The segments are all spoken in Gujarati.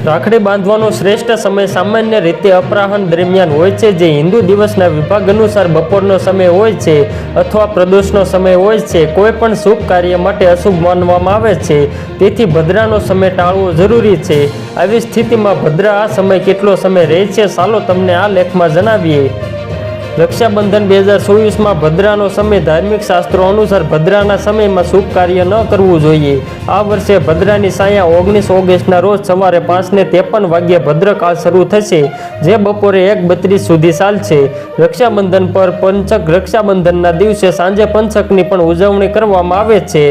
રાખડી બાંધવાનો શ્રેષ્ઠ સમય સામાન્ય રીતે અપરાહ્ન દરમિયાન હોય છે, જે હિન્દુ દિવસના વિભાગ અનુસાર બપોરનો સમય હોય છે અથવા પ્રદોષનો સમય હોય છે. કોઈ પણ શુભ કાર્ય માટે અશુભ માનવામાં આવે છે, તેથી ભદ્રાનો સમય ટાળવો જરૂરી છે. આવી સ્થિતિમાં ભદ્રા આ સમય કેટલો સમય રહે છે, ચાલો તમને આ લેખમાં જણાવીએ. રક્ષાબંધન 2024માં ભદ્રાનો સમય. ધાર્મિક શાસ્ત્રો અનુસાર ભદ્રાના સમયમાં શુભ કાર્ય ન કરવું જોઈએ. આ વર્ષે ભદ્રાની સાયા 19 ઓગસ્ટના રોજ સવારે 5:53 વાગ્યે ભદ્રકાળ શરૂ થશે, જે બપોરે 1:32 સુધી ચાલશે. રક્ષાબંધન પર પંચક. રક્ષાબંધનના દિવસે સાંજે પંચકની પણ ઉજવણી કરવામાં આવે છે.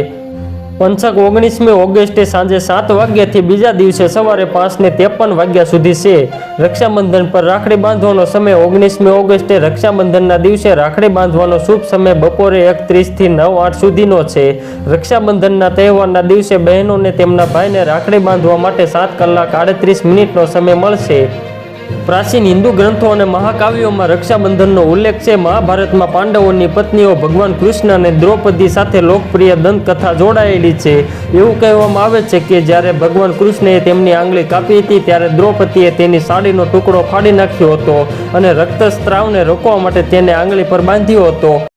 પંચક 19મી ઓગસ્ટે સાંજે 7 વાગ્યાથી બીજા દિવસે સવારે 5:53 વાગ્યા સુધી છે. રક્ષાબંધન પર રાખડી બાંધવાનો સમય. 19મી ઓગસ્ટે રક્ષાબંધનના દિવસે રાખડી બાંધવાનો શુભ સમય બપોરે 1:30થી 9:08 સુધીનો છે. રક્ષાબંધનના તહેવારના દિવસે બહેનોને તેમના ભાઈને રાખડી બાંધવા માટે 7 કલાક 38 મિનિટનો સમય મળશે. પ્રાચીન હિન્દુ ગ્રંથો અને મહાકાવ્યોમાં રક્ષાબંધનનો ઉલ્લેખ છે. મહાભારતમાં પાંડવોની પત્નીઓ ભગવાન કૃષ્ણ અને દ્રૌપદી સાથે લોકપ્રિય દંતકથા જોડાયેલી છે. એવું કહેવામાં આવે છે કે જ્યારે ભગવાન કૃષ્ણએ તેમની આંગળી કાપી હતી, ત્યારે દ્રૌપદીએ તેની સાડીનો ટુકડો ફાડી નાખ્યો હતો અને રક્તસ્રાવને રોકવા માટે તેને આંગળી પર બાંધ્યો હતો.